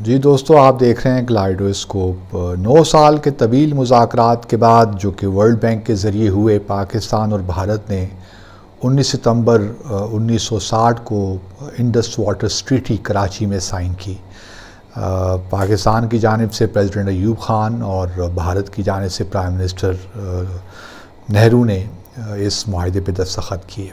جی دوستو، آپ دیکھ رہے ہیں کلائڈوسکوپ۔ 9 سال کے طویل مذاکرات کے بعد جو کہ ورلڈ بینک کے ذریعے ہوئے، پاکستان اور بھارت نے 19 ستمبر 1960 کو انڈس واٹرز ٹریٹی کراچی میں سائن کی۔ پاکستان کی جانب سے پریزیڈنٹ ایوب خان اور بھارت کی جانب سے پرائم منسٹر نہرو نے اس معاہدے پہ دستخط کیے۔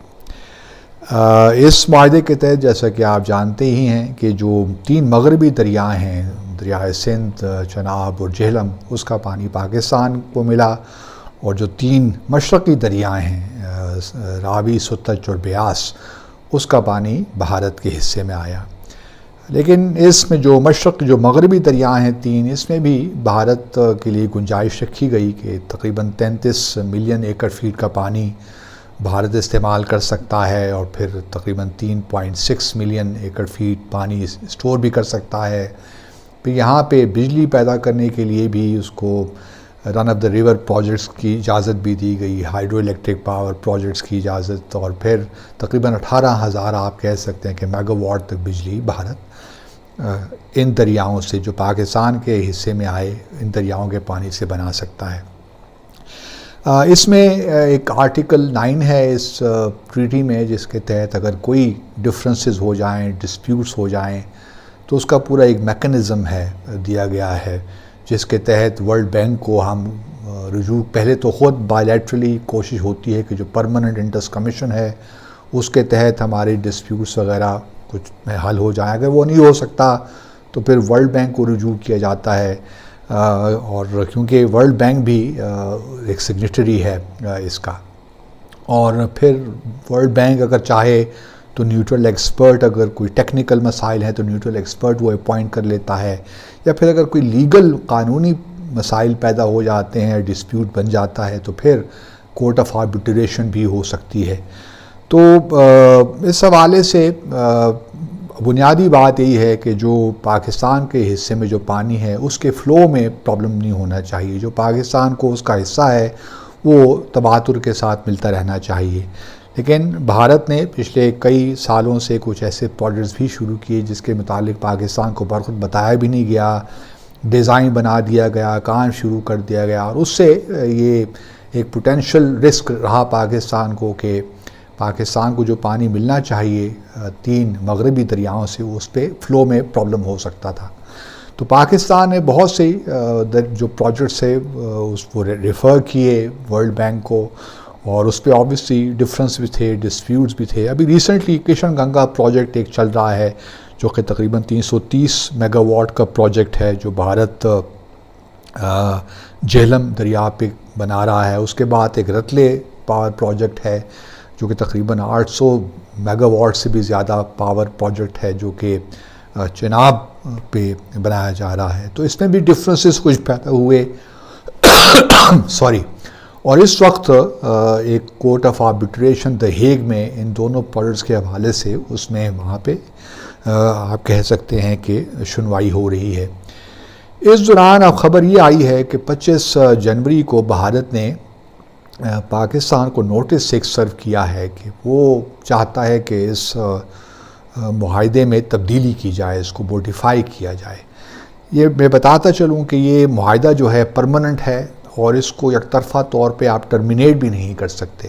اس معاہدے کے تحت جیسا کہ آپ جانتے ہی ہیں کہ جو 3 مغربی دریا ہیں، دریائے سندھ، چناب اور جہلم، اس کا پانی پاکستان کو ملا، اور جو 3 مشرقی دریا ہیں راوی، ستلج اور بیاس، اس کا پانی بھارت کے حصے میں آیا۔ لیکن اس میں جو مغربی دریا ہیں 3، اس میں بھی بھارت کے لیے گنجائش رکھی گئی کہ تقریباً 33 ملین ایکڑ فیٹ کا پانی بھارت استعمال کر سکتا ہے، اور پھر تقریباً 3.6 ملین ایکڑ فیٹ پانی اسٹور بھی کر سکتا ہے۔ پھر یہاں پہ بجلی پیدا کرنے کے لیے بھی اس کو رن آف دا ریور پروجیکٹس کی اجازت بھی دی گئی، ہائیڈرو الیکٹرک پاور پروجیکٹس کی اجازت، اور پھر تقریباً 18,000 آپ کہہ سکتے ہیں کہ میگا واٹ تک بجلی بھارت ان دریاؤں سے جو پاکستان کے حصے میں آئے، ان دریاؤں کے پانی سے بنا سکتا ہے۔ اس میں ایک آرٹیکل 9 ہے اس ٹریٹی میں، جس کے تحت اگر کوئی ڈفرینسز ہو جائیں، ڈسپیوٹس ہو جائیں، تو اس کا پورا ایک میکنزم ہے دیا گیا ہے، جس کے تحت ورلڈ بینک کو ہم رجوع، پہلے تو خود بائیلیٹرلی کوشش ہوتی ہے کہ جو پرماننٹ انٹرسٹ کمیشن ہے اس کے تحت ہمارے ڈسپیوٹس وغیرہ کچھ میں حل ہو جائیں۔ اگر وہ نہیں ہو سکتا تو پھر ورلڈ بینک کو رجوع کیا جاتا ہے، اور کیونکہ ورلڈ بینک بھی ایک سگنیٹری ہے اس کا، اور پھر ورلڈ بینک اگر چاہے تو نیوٹرل ایکسپرٹ، اگر کوئی ٹیکنیکل مسائل ہیں تو نیوٹرل ایکسپرٹ وہ اپوائنٹ کر لیتا ہے، یا پھر اگر کوئی لیگل قانونی مسائل پیدا ہو جاتے ہیں، ڈسپیوٹ بن جاتا ہے، تو پھر کورٹ آف آربیٹریشن بھی ہو سکتی ہے۔ تو اس حوالے سے بنیادی بات یہی ہے کہ جو پاکستان کے حصے میں جو پانی ہے اس کے فلو میں پرابلم نہیں ہونا چاہیے، جو پاکستان کو اس کا حصہ ہے وہ تباتر کے ساتھ ملتا رہنا چاہیے۔ لیکن بھارت نے پچھلے کئی سالوں سے کچھ ایسے پروجیکٹس بھی شروع کیے جس کے متعلق پاکستان کو برخود بتایا بھی نہیں گیا، ڈیزائن بنا دیا گیا، کام شروع کر دیا گیا، اور اس سے یہ ایک پوٹینشیل رسک رہا پاکستان کو کہ پاکستان کو جو پانی ملنا چاہیے 3 مغربی دریاؤں سے، اس پہ فلو میں پرابلم ہو سکتا تھا۔ تو پاکستان نے بہت سے جو پروجیکٹس ہے اس کو ریفر کیے ورلڈ بینک کو، اور اس پہ آبویسلی ڈفرینس بھی تھے، ڈسپیوٹس بھی تھے۔ ابھی ریسنٹلی کشن گنگا پروجیکٹ ایک چل رہا ہے جو کہ تقریباً 330 میگا واٹ کا پروجیکٹ ہے، جو بھارت جہلم دریا پہ بنا رہا ہے۔ اس کے بعد ایک رتلے پاور پروجیکٹ ہے جو کہ تقریباً 800 میگا واٹ سے بھی زیادہ پاور پروجیکٹ ہے، جو کہ چناب پہ بنایا جا رہا ہے۔ تو اس میں بھی ڈفرینسز کچھ پیدا ہوئے اور اس وقت ایک court of arbitration the Hague میں ان دونوں پروجیکٹس کے حوالے سے اس میں وہاں پہ آپ کہہ سکتے ہیں کہ سنوائی ہو رہی ہے۔ اس دوران اب خبر یہ آئی ہے کہ 25 جنوری کو بھارت نے پاکستان کو نوٹس ایک سرو کیا ہے کہ وہ چاہتا ہے کہ اس معاہدے میں تبدیلی کی جائے، اس کو موڈیفائی کیا جائے۔ یہ میں بتاتا چلوں کہ یہ معاہدہ جو ہے پرماننٹ ہے، اور اس کو یک طرفہ طور پہ آپ ٹرمینیٹ بھی نہیں کر سکتے،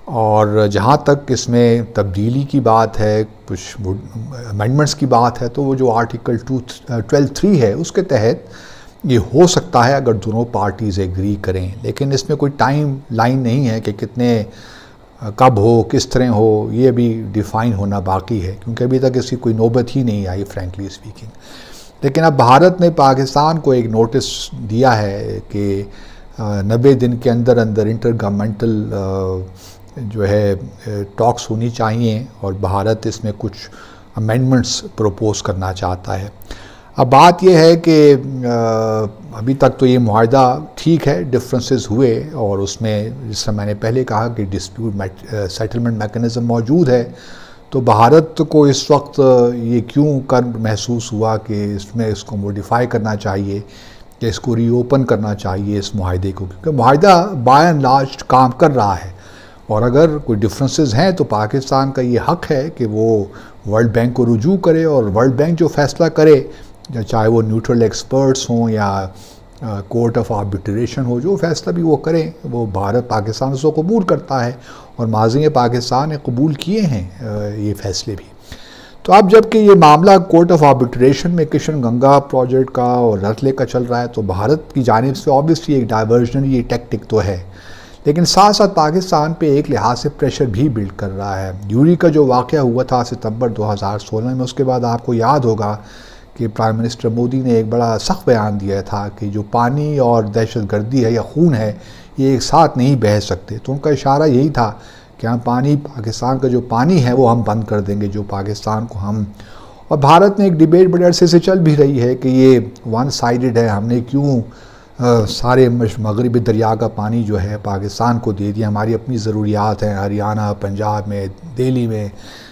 اور جہاں تک اس میں تبدیلی کی بات ہے، کچھ امینڈمنٹس کی بات ہے، تو وہ جو آرٹیکل 12(3) ہے اس کے تحت یہ ہو سکتا ہے اگر دونوں پارٹیز ایگری کریں، لیکن اس میں کوئی ٹائم لائن نہیں ہے کہ کتنے کب ہو، کس طرح ہو، یہ ابھی ڈیفائن ہونا باقی ہے، کیونکہ ابھی تک اس کی کوئی نوبت ہی نہیں آئی فرینکلی اسپیکنگ۔ لیکن اب بھارت نے پاکستان کو ایک نوٹس دیا ہے کہ 90 دن کے اندر انٹر گورنمنٹل جو ہے ٹاکس ہونی چاہیے، اور بھارت اس میں کچھ امینڈمنٹس پروپوز کرنا چاہتا ہے۔ اب بات یہ ہے کہ ابھی تک تو یہ معاہدہ ٹھیک ہے، ڈفرینسز ہوئے، اور اس میں جس طرح میں نے پہلے کہا کہ ڈسپیوٹ سیٹلمنٹ میکنزم موجود ہے، تو بھارت کو اس وقت یہ کیوں محسوس ہوا کہ اس کو موڈیفائی کرنا چاہیے، کہ اس کو ری اوپن کرنا چاہیے اس معاہدے کو، کیونکہ معاہدہ بائی اینڈ لارج کام کر رہا ہے، اور اگر کوئی ڈفرینسز ہیں تو پاکستان کا یہ حق ہے کہ وہ ورلڈ بینک کو رجوع کرے، اور ورلڈ بینک جو فیصلہ کرے چاہے وہ نیوٹرل ایکسپرٹس ہوں یا کورٹ آف آربیٹریشن ہو، جو فیصلہ بھی وہ کریں، وہ بھارت پاکستان اس کو قبول کرتا ہے، اور ماضی میں پاکستان نے قبول کیے ہیں یہ فیصلے بھی۔ تو اب جب کہ یہ معاملہ کورٹ آف آربیٹریشن میں کشن گنگا پروجیکٹ کا اور رتلے کا چل رہا ہے، تو بھارت کی جانب سے آبویسلی ایک ڈائیورژنری ٹیکٹک تو ہے، لیکن ساتھ ساتھ پاکستان پہ ایک لحاظ سے پریشر بھی بلڈ کر رہا ہے۔ یوری کا جو واقعہ ہوا تھا ستمبر 2016 میں، اس کے بعد آپ کو یاد ہوگا کہ پرائم منسٹر مودی نے ایک بڑا سخت بیان دیا تھا کہ جو پانی اور دہشت گردی ہے یا خون ہے، یہ ایک ساتھ نہیں بہہ سکتے۔ تو ان کا اشارہ یہی تھا کہ ہم پاکستان کا جو پانی ہے وہ ہم بند کر دیں گے، جو پاکستان کو ہم، اور بھارت میں ایک ڈیبیٹ بڑے عرصے سے چل بھی رہی ہے کہ یہ ون سائیڈڈ ہے، ہم نے کیوں سارے مغربی دریا کا پانی جو ہے پاکستان کو دے دیا، ہماری اپنی ضروریات ہیں ہریانہ، پنجاب میں، دہلی میں،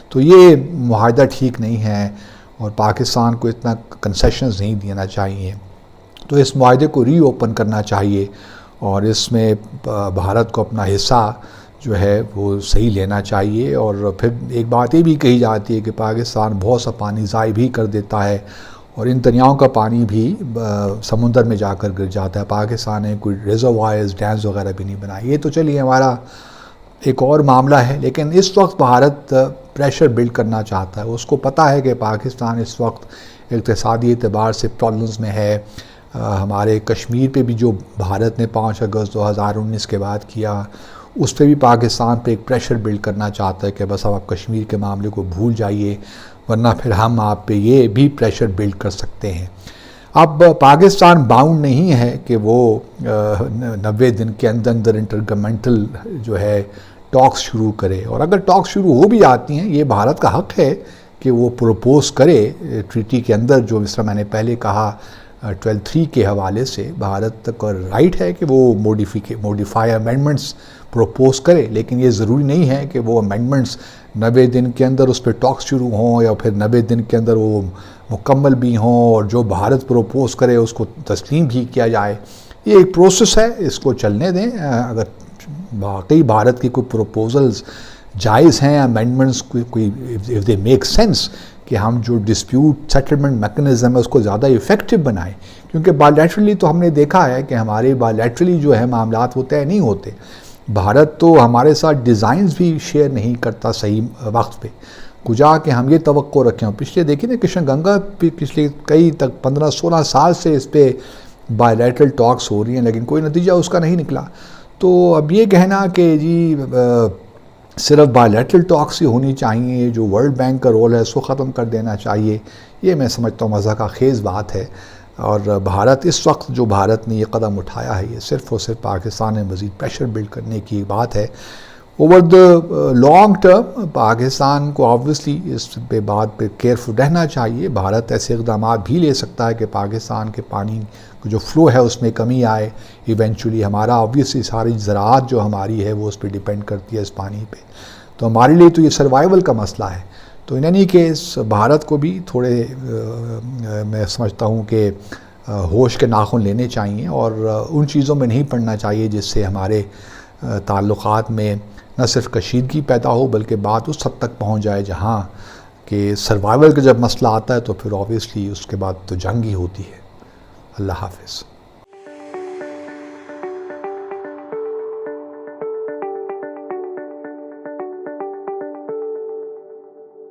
تو یہ معاہدہ ٹھیک نہیں ہے اور پاکستان کو اتنا کنسیشنز نہیں دینا چاہیے، تو اس معاہدے کو ری اوپن کرنا چاہیے، اور اس میں بھارت کو اپنا حصہ جو ہے وہ صحیح لینا چاہیے۔ اور پھر ایک بات یہ بھی کہی جاتی ہے کہ پاکستان بہت سا پانی ضائع بھی کر دیتا ہے، اور ان دریاؤں کا پانی بھی سمندر میں جا کر گر جاتا ہے۔ پاکستان نے کوئی ریزروائرز، ڈیمز وغیرہ بھی نہیں بنائے۔ یہ تو چلیے ہمارا ایک اور معاملہ ہے، لیکن اس وقت بھارت پریشر بلڈ کرنا چاہتا ہے۔ اس کو پتہ ہے کہ پاکستان اس وقت اقتصادی اعتبار سے پرابلمز میں ہے۔ ہمارے کشمیر پہ بھی جو بھارت نے 5 اگست 2019 کے بعد کیا، اس پہ بھی پاکستان پہ ایک پریشر بلڈ کرنا چاہتا ہے کہ بس اب آپ کشمیر کے معاملے کو بھول جائیے، ورنہ پھر ہم آپ پہ یہ بھی پریشر بلڈ کر سکتے ہیں۔ اب پاکستان باؤنڈ نہیں ہے کہ وہ 90 دن کے اندر انٹر گورنمنٹل جو ہے ٹاکس شروع کرے، اور اگر ٹاکس شروع ہو بھی جاتی ہیں، یہ بھارت کا حق ہے کہ وہ پروپوز کرے ٹریٹی کے اندر، جو جس طرح میں نے پہلے کہا 12(3) کے حوالے سے بھارت کا رائٹ ہے کہ وہ موڈیفائی امینڈمنٹس پروپوز کرے، لیکن یہ ضروری نہیں ہے کہ وہ امینڈمنٹس 90 دن کے اندر اس پہ ٹاکس شروع ہوں، یا پھر 90 دن کے اندر وہ مکمل بھی ہوں، اور جو بھارت پروپوز کرے اس کو تسلیم بھی کیا جائے۔ یہ ایک پروسیس ہے، اس کو چلنے دیں۔ اگر واقعی بھارت کی کوئی پروپوزلز جائز ہیں، امینڈمنٹس کوئی اف دے میک سینس، کہ ہم جو ڈسپیوٹ سیٹلمنٹ میکنزم ہے اس کو زیادہ افیکٹو بنائیں، کیونکہ بائیلیٹرلی تو ہم نے دیکھا ہے کہ ہمارے بائیلیٹرلی جو ہے معاملات وہ طے نہیں ہوتے۔ بھارت تو ہمارے ساتھ ڈیزائنز بھی شیئر نہیں کرتا صحیح وقت پہ، کجا کہ ہم یہ توقع رکھیں۔ پچھلے دیکھیں نا کشن گنگا پہ پچھلے کئی تک 15-16 سال سے اس پہ بائیلیٹرل ٹاکس ہو رہی ہیں، لیکن کوئی نتیجہ اس کا نہیں نکلا۔ تو اب یہ کہنا کہ جی صرف بائیلیٹرل ٹاکس ہی ہونی چاہیے، جو ورلڈ بینک کا رول ہے اس کو ختم کر دینا چاہیے، یہ میں سمجھتا ہوں مزاق خیز بات ہے۔ اور بھارت اس وقت جو بھارت نے یہ قدم اٹھایا ہے، یہ صرف اور صرف پاکستان میں مزید پریشر بلڈ کرنے کی بات ہے۔ Over the long term Pakistan کو آبویسلی اس پہ بات پہ کیئرفل رہنا چاہیے۔ بھارت ایسے اقدامات بھی لے سکتا ہے کہ پاکستان کے پانی کا جو فلو ہے اس میں کمی آئے ایونچولی۔ ہمارا آبویسلی ساری زراعت جو ہماری ہے وہ اس پہ ڈیپینڈ کرتی ہے اس پانی پہ، تو ہمارے لیے تو یہ سروائیول کا مسئلہ ہے۔ تو ان اینی کیس بھارت کو بھی تھوڑے میں سمجھتا ہوں کہ ہوش کے ناخن لینے چاہیے، اور ان چیزوں میں نہیں پڑنا چاہیے جس سے ہمارے تعلقات میں نہ صرف کشیدگی پیدا ہو، بلکہ بات اس حد تک پہنچ جائے جہاں کہ سروائیول کا جب مسئلہ آتا ہے تو پھر آبویسلی اس کے بعد تو جنگ ہی ہوتی ہے۔ اللہ حافظ۔